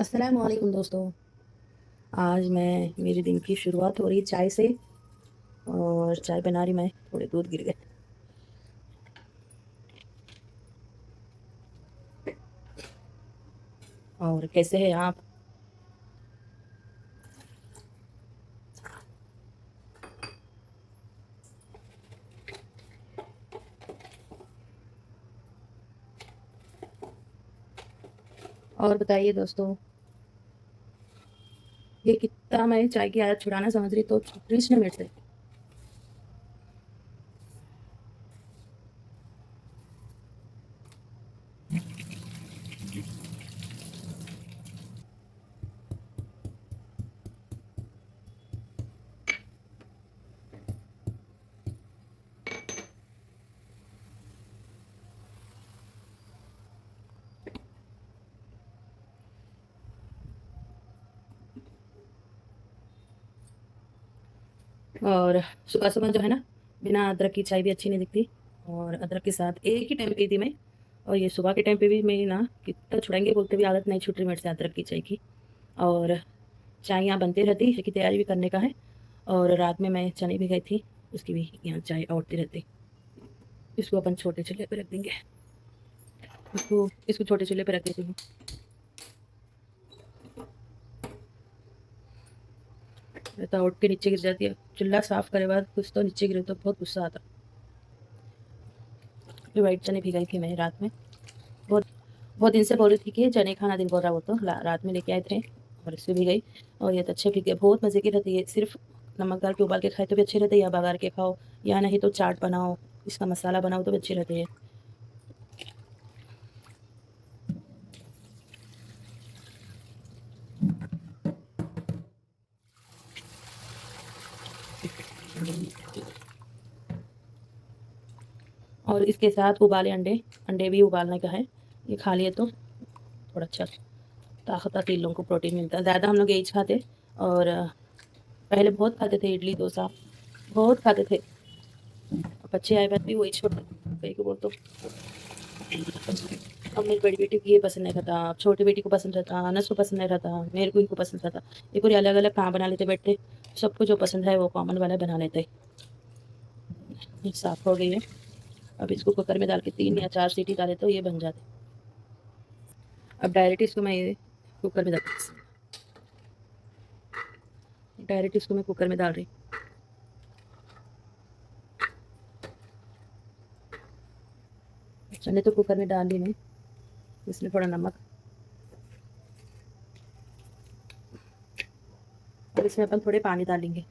अस्सलाम वालेकुम दोस्तों। आज मैं मेरे दिन की शुरुआत हो रही है चाय से। और चाय बना रही मैं, थोड़े दूध गिर गए। और कैसे हैं आप? और बताइए दोस्तों, ये कितना मैं चाय की आदत छुड़ाना समझ रही तो छुट रही मेरे से। और सुबह सुबह जो है ना, बिना अदरक की चाय भी अच्छी नहीं दिखती। और अदरक के साथ एक ही टाइम पी थी मैं। और ये सुबह के टाइम पे भी मेरी ना, कितना छुड़ाएंगे बोलते भी आदत नहीं छूट रही मेरे से अदरक की चाय की। और चाय यहाँ बनती रहती, इसकी तैयारी भी करने का है। और रात में मैं चने भी गई थी, उसकी भी यहाँ चाय औटती रहती। इसको अपन छोटे चूल्हे पे रख देंगे। इसको इसको छोटे चूल्हे पे रख देती हूँ। तो उठ के नीचे गिर जाती है, चूल्हा साफ करे बाद कुछ तो नीचे गिरे तो बहुत गुस्सा आता। फिर वाइट चने भिगाई थी मैं रात में। बहुत बहुत दिन से बोल रही थी कि चने खाना, दिन बोल रहा वो तो रात में लेके आए थे। और इससे भी गई। और ये तो अच्छे भीग गए, बहुत मज़े की रहती है। सिर्फ नमक डाल के उबाल के खाए तो भी अच्छे रहते हैं, या बघार के खाओ, या नहीं तो चाट बनाओ, इसका मसाला बनाओ तो भी अच्छे रहते हैं। और इसके साथ उबाले अंडे, अंडे भी उबालने का है। ये खा लिए तो थोड़ा अच्छा ताकत आती है, लोगों को प्रोटीन मिलता है। ज़्यादा हम लोग यही खाते। और पहले बहुत खाते थे इडली डोसा, बहुत खाते थे। अब बच्चे आए बाद भी वही छोड़ कहीं को बोल तो। अब मेरी बड़ी बेटी को ये पसंद नहीं रहता, अब छोटी बेटी को पसंद रहता, अनस को पसंद नहीं रहता, मेरे को इनको पसंद रहता। ये पूरी अलग अलग कहाँ बना लेते बैठते। सबको जो पसंद है वो कॉमन वाला बना लेते। ये साफ हो गई है। अब इसको कुकर में डाल के 3 या 4 सीटी डाले तो ये बन जाते। अब डायरेक्ट इसको मैं ये कुकर में डायरेक्ट इसको मैं कुकर में डाल रही। चने तो कुकर में डाल ली मैं। इसमें थोड़ा नमक, और इसमें अपन थोड़े पानी डालेंगे।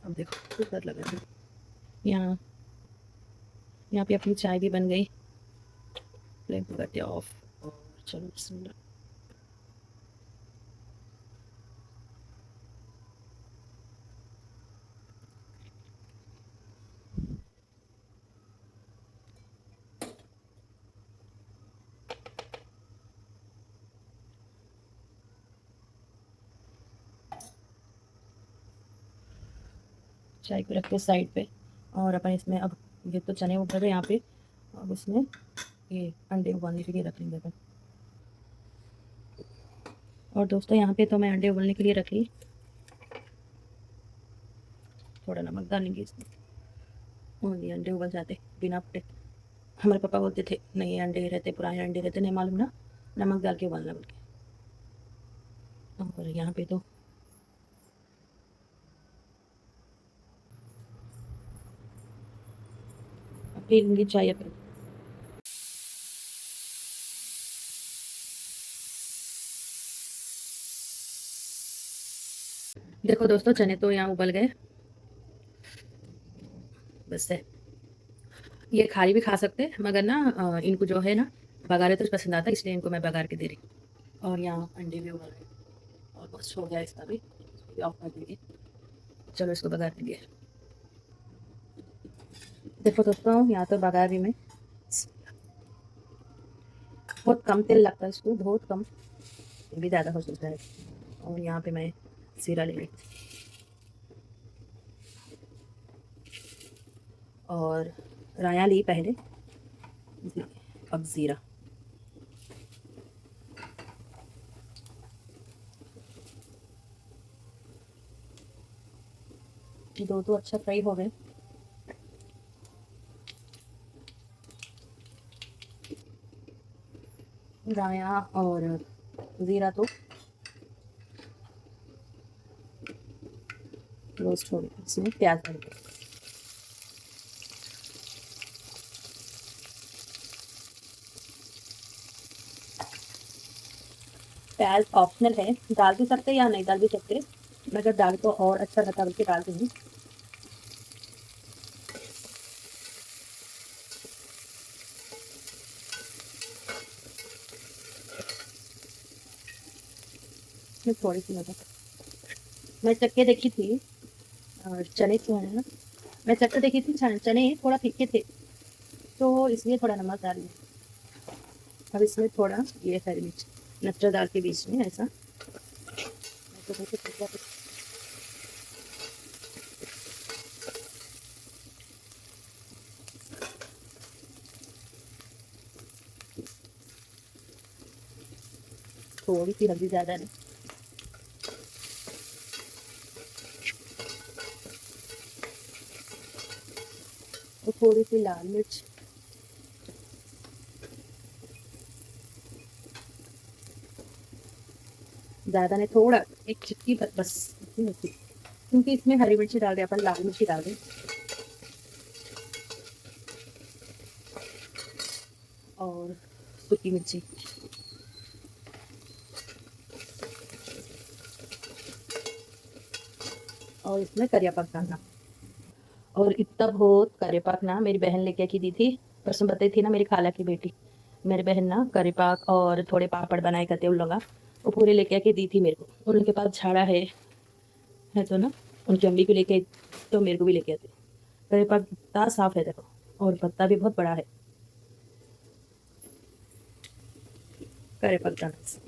अब देखो कुकर लगा दी। यहाँ यहाँ पे अपनी चाय भी बन गई। फ्लेम को करते ऑफ। और चलो बिस्मिल्लाह। चाय को रखते साइड पे। और अपन इसमें अब, ये तो चने उबर गए यहाँ पे। अब इसमें ये अंडे उबालने के लिए रख लेंगे अपन। और दोस्तों यहाँ पे तो मैं अंडे उबलने के लिए रख ली। थोड़ा नमक डालेंगे इसमें, और ये अंडे उबल जाते बिना फटे। हमारे पापा बोलते थे नहीं अंडे रहते, पुराने अंडे रहते, नहीं मालूम ना, नमक डाल के उबालना बोल के। और यहाँ पे तो पी लूँगी चाय अपन। देखो दोस्तों, चने तो यहाँ उबल गए। बस है। ये खाली भी खा सकते हैं, मगर ना इनको जो है ना, बघारे तो पसंद आता है, इसलिए इनको मैं बघार के दे रही। और यहाँ अंडे भी उबल गए। और बस हो गया इसका भी, इसको भी ऑफ कर देंगे। चलो इसको बघार देंगे। देखो दोस्तों, यहाँ तो बघार भी मैं, बहुत कम तेल लगता है इसको, बहुत कम। ये भी ज़्यादा हो सकता है। और यहाँ पे मैं जीरा ले ली। और राया ली पहले, अब ज़ीरा। दो तो अच्छा फ्राई हो गए। राया और ज़ीरा तो रोस्ट हो गए। इसमें प्याज डाल दो। प्याज ऑप्शनल है, डाल भी सकते या नहीं डाल भी सकते, मगर डाल तो और अच्छा रहता, बल्कि डाल दूँगी। इसमें थोड़ी सी नमक। मैं चख के देखी थी, और चने जो है ना, मैं चख के देखी थी, चने थोड़ा फीके थे, तो इसलिए थोड़ा नमक डाल दिया। अब इसमें थोड़ा ये हरी मिर्च नच्चा दाल के बीच में ऐसा, तो थोड़ी सी हल्दी ज़्यादा है, और थोड़ी सी लाल मिर्च, ज़्यादा नहीं, थोड़ा एक चिटकी बस इतनी होती, क्योंकि इसमें हरी मिर्ची डाल दें अपन, लाल मिर्ची डाल दें, और सूखी मिर्ची। और इसमें करियापत्ता डालना। और इतना बहुत करेपाक ना मेरी बहन लेके की दी थी, परसों बताई थी ना, मेरी खाला की बेटी, मेरी बहन ना करेपाक और थोड़े पापड़ बनाए करते उन लोग, वो पूरे लेके आके दी थी मेरे को। उनके पास झाड़ा है तो ना, उनकी अम्मी को लेके, तो मेरे को भी लेके आते। करेपाक इतना साफ है देखो, और पत्ता भी बहुत बड़ा है। करेपाक डालना।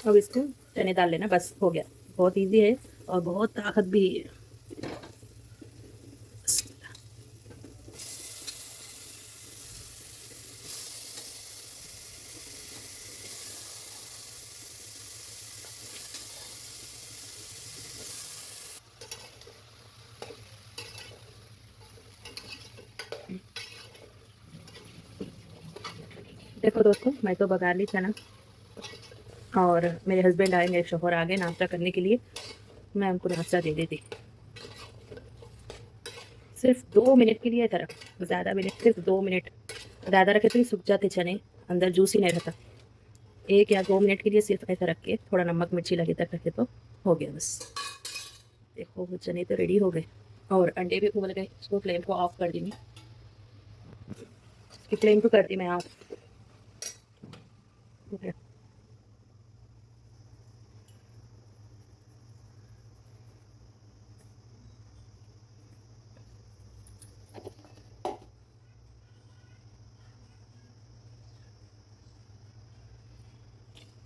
अब इसको चने डाल लेना, बस हो गया। बहुत इजी है और बहुत ताकत भी है। देखो दोस्तों, मैं तो बघार ली चना, और मेरे हस्बैंड आए, मेरे शोहर आ गए नाश्ता करने के लिए, मैं उनको नाश्ता दे देती। सिर्फ 2 मिनट के लिए था, ज़्यादा मिनट, सिर्फ 2 मिनट। ज़्यादा रखे तो ये सूख जाते चने, अंदर जूस ही नहीं रहता। 1 या 2 मिनट के लिए सिर्फ ऐसा रख के, थोड़ा नमक मिर्ची लगे तक रखे तो हो गया बस। देखो वो चने तो रेडी हो गए, और अंडे भी उबल गए। इसको फ्लेम को ऑफ कर दी मैं, इसकी फ्लेम को कर दी मैं ऑफ।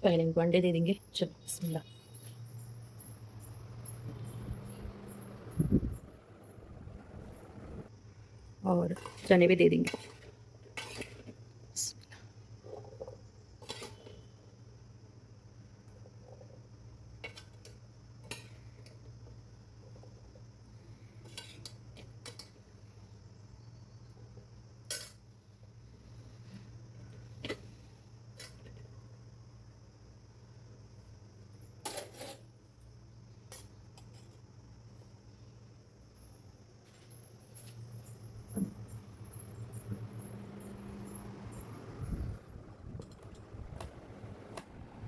पहले इनको अंडे दे देंगे। चलो बिस्मिल्लाह। और चने भी दे देंगे।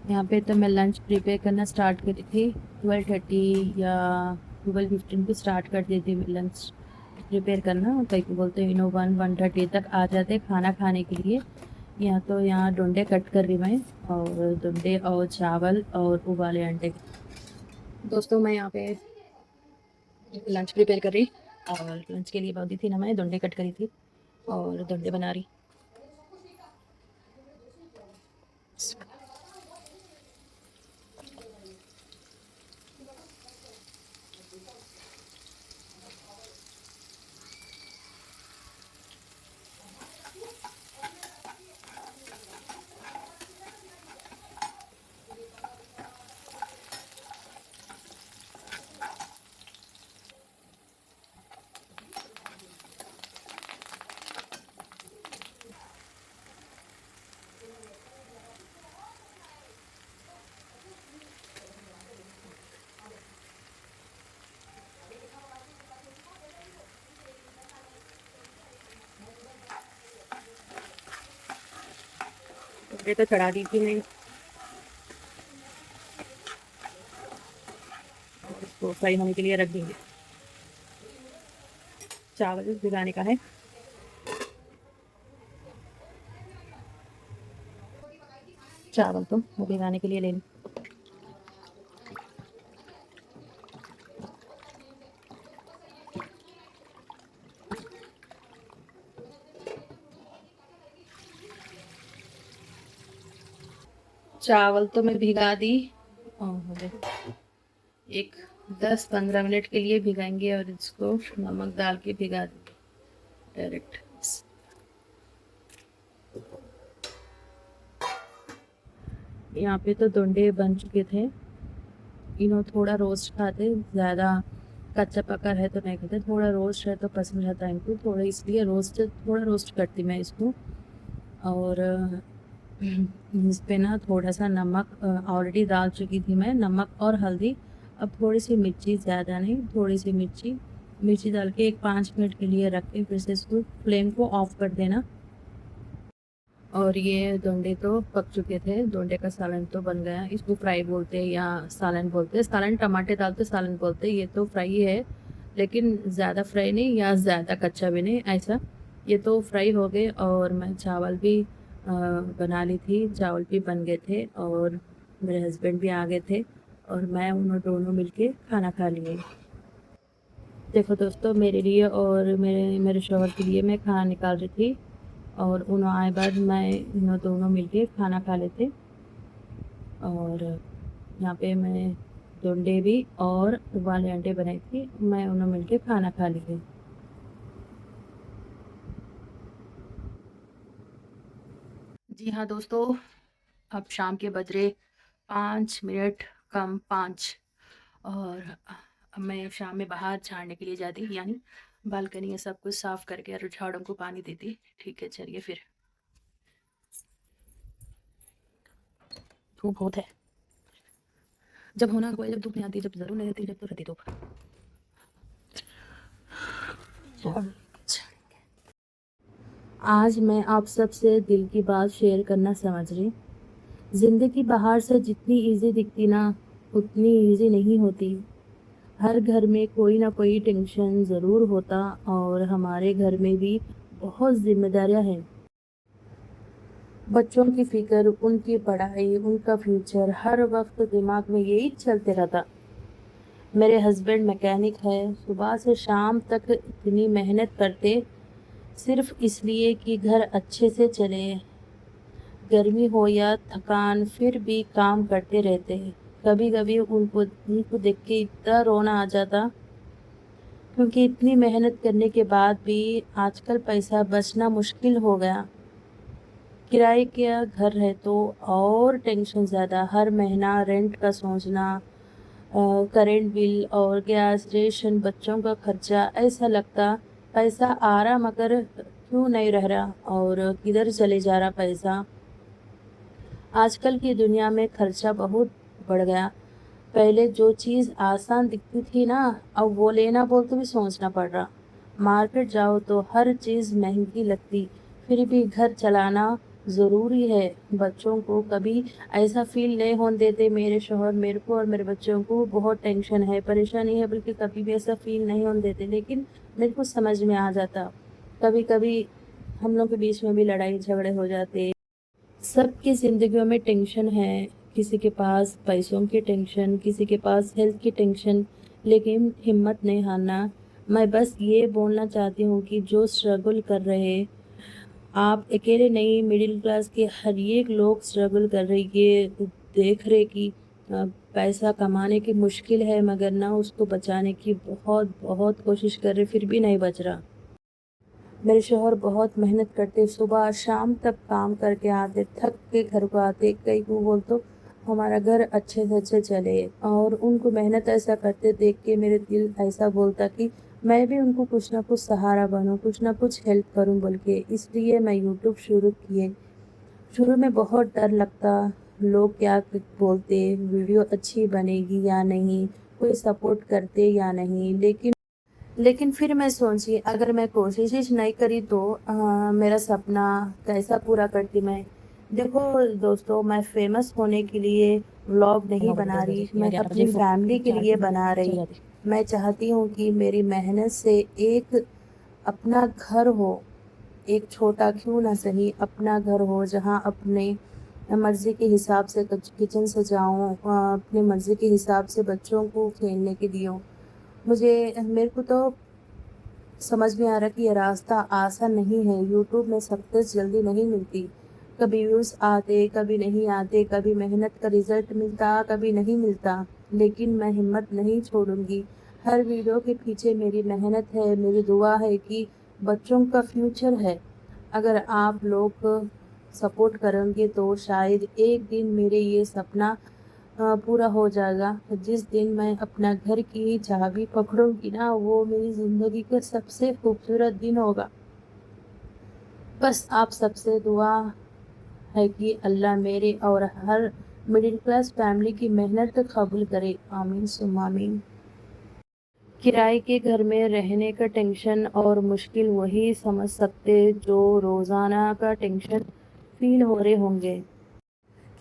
यहाँ पे तो मैं लंच प्रिपेयर करना स्टार्ट करी थी 12:30 या 12:15 को स्टार्ट कर दी थी लंच प्रिपेयर करना। कई को बोलते हैं 1:30 तक आ जाते खाना खाने के लिए। यहाँ डोंडे कट कर रही मैं, और डोंडे और चावल और उबाले अंडे। दोस्तों मैं यहाँ पे लंच प्रिपेयर कर रही, और लंच के लिए बहुत थी ना, मैं डोंडे कट करी थी और डोंडे बना रही। ये तो चढ़ा दी थी मैं, इसको फ्राई होने के लिए रख देंगे। चावल भिगाने का है। चावल तो भिगाने के लिए ले लें। चावल तो मैं भिगा दी और एक 10-15 मिनट के लिए भिगाएंगे और इसको नमक डाल के भिगा देंगे डायरेक्ट। यहाँ पे तो दोंडे बन चुके थे। इन्हों थोड़ा रोस्ट खाते, ज़्यादा कच्चा पका है तो नहीं खाते, थोड़ा रोस्ट है तो पसंद आता है इनको, थोड़ा इसलिए थोड़ा रोस्ट करती मैं इसको। और इस पे ना थोड़ा सा नमक ऑलरेडी डाल चुकी थी मैं, नमक और हल्दी। अब थोड़ी सी मिर्ची, ज़्यादा नहीं, थोड़ी सी मिर्ची डाल के एक 5 मिनट के लिए रख के फिर से इसको फ्लेम को ऑफ कर देना। और ये दोंडे तो पक चुके थे, दोंडे का सालन तो बन गया। इसको फ्राई बोलते हैं या सालन बोलते हैं, सालन टमाटे डालते सालन बोलते हैं। ये तो फ्राई है, लेकिन ज़्यादा फ्राई नहीं या ज़्यादा कच्चा भी नहीं, ऐसा। ये तो फ्राई हो गए और मैं चावल भी बना ली थी, चावल भी बन गए थे और मेरे हस्बैंड भी आ गए थे और मैं उन्होंने दोनों मिलके खाना खा लिए। देखो दोस्तों, मेरे लिए और मेरे शौहर के लिए मैं खाना निकाल रही थी और उन्होंने आए बाद मैं इन्हों दोनों मिलके खाना खा लेते। और यहाँ पे मैं दोंडे भी और उबाले अंडे बनाई थी, मैं उन्होंने मिलके खाना खा लिए। जी हाँ दोस्तों, अब शाम के बज रहे 5 मिनट कम 5 और मैं शाम में बाहर झाड़ने के लिए जाती, यानी बालकनी में सब कुछ साफ करके और झाड़ों को पानी देती। ठीक है, चलिए फिर। धूप बहुत है, जब होना हुआ, जब धूप नहीं आती, जब जरूर नहीं रहती, जब तो रहती धूप। आज मैं आप सबसे दिल की बात शेयर करना समझ रही। जिंदगी बाहर से जितनी इजी दिखती ना, उतनी इजी नहीं होती। हर घर में कोई ना कोई टेंशन ज़रूर होता और हमारे घर में भी बहुत जिम्मेदारियां हैं। बच्चों की फिक्र, उनकी पढ़ाई, उनका फ्यूचर, हर वक्त दिमाग में यही चलते रहता। मेरे हस्बैंड मैकेनिक है, सुबह से शाम तक इतनी मेहनत करते सिर्फ इसलिए कि घर अच्छे से चले। गर्मी हो या थकान, फिर भी काम करते रहते हैं। कभी कभी उनको देख के इतना रोना आ जाता, क्योंकि इतनी मेहनत करने के बाद भी आजकल पैसा बचना मुश्किल हो गया। किराए का घर है तो और टेंशन ज़्यादा, हर महीना रेंट का सोचना, करेंट बिल और गैस, रेशन, बच्चों का खर्चा। ऐसा लगता पैसा आ रहा मगर क्यों नहीं रह रहा और किधर चले जा रहा पैसा। आजकल की दुनिया में खर्चा बहुत बढ़ गया। पहले जो चीज़ आसान दिखती थी ना, अब वो लेना बोल तो भी सोचना पड़ रहा। मार्केट जाओ तो हर चीज़ महंगी लगती, फिर भी घर चलाना ज़रूरी है। बच्चों को कभी ऐसा फील नहीं होने देते मेरे शौहर, मेरे को और मेरे बच्चों को बहुत टेंशन है, परेशानी है, बल्कि कभी भी ऐसा फील नहीं होने देते। लेकिन मेरे को समझ में आ जाता, कभी कभी हम लोग के बीच में भी लड़ाई झगड़े हो जाते। सबकी ज़िंदगियों में टेंशन है, किसी के पास पैसों की टेंशन, किसी के पास हेल्थ की टेंशन, लेकिन हिम्मत नहीं हारना। मैं बस ये बोलना चाहती हूँ कि जो स्ट्रगल कर रहे आप अकेले नहीं, मिडिल क्लास के हर एक लोग स्ट्रगल कर रहे, ये देख रहे कि पैसा कमाने की मुश्किल है, मगर ना उसको बचाने की बहुत बहुत कोशिश कर रहे, फिर भी नहीं बच रहा। मेरे शौहर बहुत मेहनत करते, सुबह शाम तक काम करके आते, थक के घर को आते, कई को बोल तो हमारा घर अच्छे से अच्छे चले। और उनको मेहनत ऐसा करते देख के मेरे दिल ऐसा बोलता कि मैं भी उनको कुछ ना कुछ सहारा बनूं, कुछ ना कुछ हेल्प करूं बोल के। इसलिए मैं यूट्यूब शुरू किए। शुरू में बहुत डर लगता, लोग क्या बोलते, वीडियो अच्छी बनेगी या नहीं, कोई सपोर्ट करते या नहीं। लेकिन फिर मैं सोची अगर मैं कोशिश ही नहीं करी तो मेरा सपना कैसा पूरा करती मैं। देखो दोस्तों, मैं फेमस होने के लिए व्लॉग नहीं बना रही, मैं अपनी फैमिली के लिए बना रही। मैं चाहती हूँ कि मेरी मेहनत से एक अपना घर हो, एक छोटा क्यों ना सही अपना घर हो, जहाँ अपने मर्ज़ी के हिसाब से किचन सजाऊँ, अपनी मर्ज़ी के हिसाब से बच्चों को खेलने के दियो। मेरे को तो समझ में आ रहा कि ये रास्ता आसान नहीं है। यूट्यूब में सक्सेस जल्दी नहीं मिलती, कभी व्यूज़ आते, कभी नहीं आते, कभी मेहनत का रिजल्ट मिलता, कभी नहीं मिलता। लेकिन मैं हिम्मत नहीं छोड़ूंगी। हर वीडियो के पीछे मेरी मेहनत है, मेरी दुआ है कि बच्चों का फ्यूचर है। अगर आप लोग सपोर्ट करेंगे तो शायद एक दिन मेरे ये सपना पूरा हो जाएगा। जिस दिन मैं अपना घर की चाबी पकड़ूंगी ना, वो मेरी ज़िंदगी का सबसे खूबसूरत दिन होगा। बस आप सबसे दुआ है कि अल्लाह मेरे और हर मिडिल क्लास फैमिली की मेहनत कबूल करे। आमीन सुम्मा आमीन। किराए के घर में रहने का टेंशन और मुश्किल वही समझ सकते जो रोज़ाना का टेंशन फील हो रहे होंगे।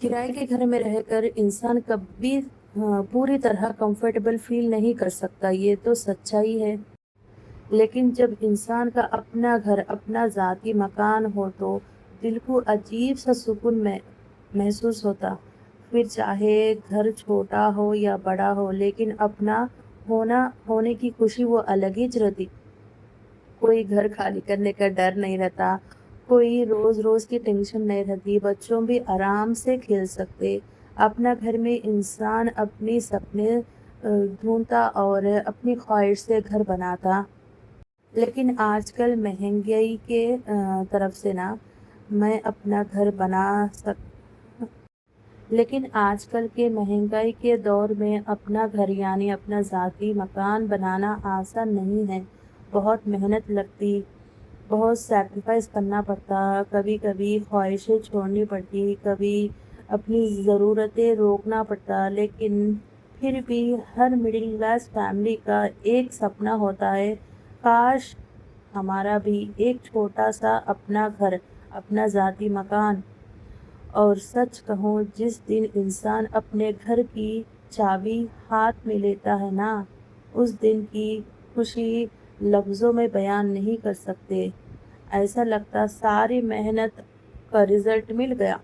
किराए के घर में रहकर इंसान कभी पूरी तरह कंफर्टेबल फील नहीं कर सकता, ये तो सच्चाई है। लेकिन जब इंसान का अपना घर, अपना ज़ाती मकान हो तो दिल को अजीब सा सुकून में महसूस होता। फिर चाहे घर छोटा हो या बड़ा हो, लेकिन अपना होने की खुशी वो अलग ही रहती। कोई घर खाली करने का डर नहीं रहता, कोई रोज रोज की टेंशन नहीं रहती, बच्चों भी आराम से खेल सकते। अपना घर में इंसान अपनी सपने ढूंढता और अपनी ख्वाहिश से घर बनाता। लेकिन आजकल महंगाई के तरफ से ना मैं अपना घर बना सक लेकिन आजकल के महंगाई के दौर में अपना घर यानी अपना ज़ाती मकान बनाना आसान नहीं है। बहुत मेहनत लगती, बहुत सैक्रिफाइस करना पड़ता, कभी कभी ख्वाहिशें छोड़नी पड़ती, कभी अपनी ज़रूरतें रोकना पड़ता। लेकिन फिर भी हर मिडिल क्लास फैमिली का एक सपना होता है, काश हमारा भी एक छोटा सा अपना घर, अपना ज़ाती मकान। और सच कहूँ, जिस दिन इंसान अपने घर की चाबी हाथ में लेता है ना, उस दिन की खुशी लफ्ज़ों में बयान नहीं कर सकते। ऐसा लगता सारी मेहनत का रिज़ल्ट मिल गया।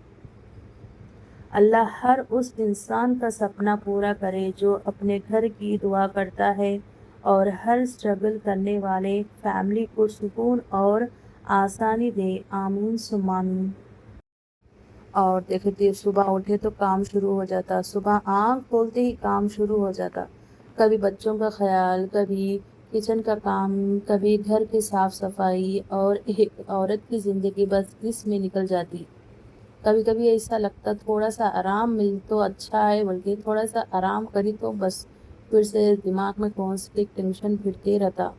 अल्लाह हर उस इंसान का सपना पूरा करे जो अपने घर की दुआ करता है, और हर स्ट्रगल करने वाले फैमिली को सुकून और आसानी दे। आमीन सुम्मा आमीन। और देखते सुबह उठे तो काम शुरू हो जाता, सुबह आँख खोलते ही काम शुरू हो जाता। कभी बच्चों का ख्याल, कभी किचन का काम, कभी घर की साफ सफाई, और एक औरत की ज़िंदगी बस इसमें निकल जाती। कभी कभी ऐसा लगता थोड़ा सा आराम मिल तो अच्छा है, बल्कि थोड़ा सा आराम करी तो बस फिर से दिमाग में कॉन्स्टेंट टेंशन फिरते रहता।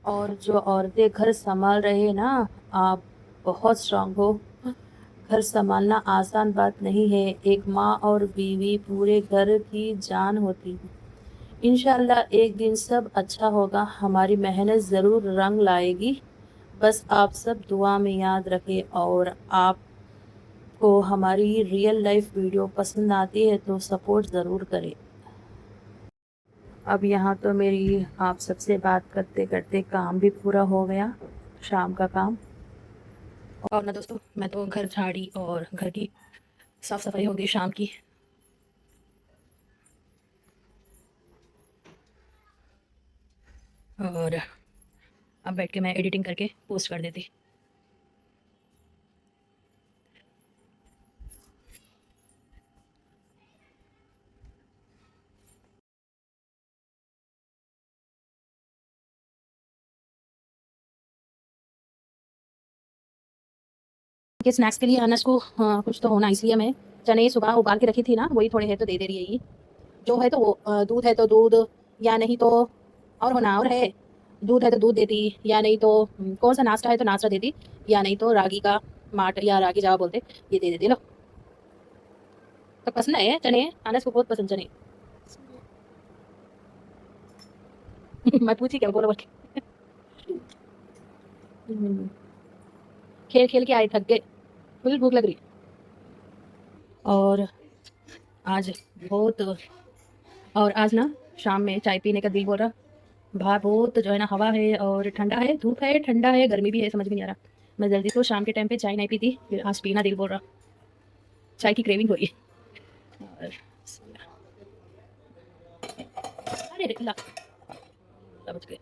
और जो औरतें घर संभाल रहे ना, आप बहुत स्ट्रांग हो। घर संभालना आसान बात नहीं है। एक माँ और बीवी पूरे घर की जान होती है। इंशाल्लाह एक दिन सब अच्छा होगा, हमारी मेहनत ज़रूर रंग लाएगी। बस आप सब दुआ में याद रखें। और आपको हमारी रियल लाइफ वीडियो पसंद आती है तो सपोर्ट ज़रूर करें। अब यहाँ तो मेरी आप सबसे बात करते करते काम भी पूरा हो गया, शाम का काम। और ना दोस्तों, मैं तो घर झाड़ी और घर की साफ सफाई होगी शाम की। और अब बैठ के मैं एडिटिंग करके पोस्ट कर देती। कि स्नैक्स के लिए अनस को कुछ तो होना, इसलिए मैं चने सुबह उबाल के रखी थी ना, वही थोड़े है तो दे रही है। ये जो है तो वो दूध है तो दूध, या नहीं तो और होना और है, दूध है तो दूध देती, या नहीं तो कौन सा नाश्ता है तो नाश्ता देती, या नहीं तो रागी का माट या रागी जावा बोलते, ये दे देती। लो तो पसंद है चने, अनस को बहुत पसंद चने। मैं पूछी क्या बोलो बोल के। खेल खेल के आए, थक गए, फुल भूख लग रही। और आज बहुत, और आज ना शाम में चाय पीने का दिल बोल रहा। बाहर बहुत जो है ना हवा है और ठंडा है, धूप है, ठंडा है, गर्मी भी है, समझ में नहीं आ रहा। मैं जल्दी तो शाम के टाइम पे चाय नहीं पीती, फिर आज पीना दिल बोल रहा, चाय की क्रेविंग हो रही है। और अरे ला बच गए।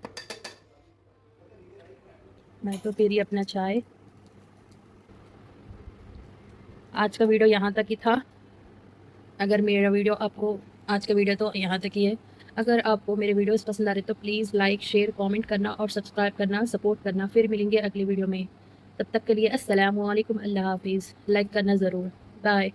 मैं तो पी रही अपना चाय। आज का वीडियो यहाँ तक ही था। अगर मेरा वीडियो आपको, आज का वीडियो तो यहाँ तक ही है। अगर आपको मेरे वीडियोस पसंद आ रहे तो प्लीज़ लाइक शेयर कमेंट करना और सब्सक्राइब करना, सपोर्ट करना। फिर मिलेंगे अगली वीडियो में, तब तक के लिए अस्सलाम वालेकुम, अल्लाह हाफिज़। लाइक करना ज़रूर। बाय।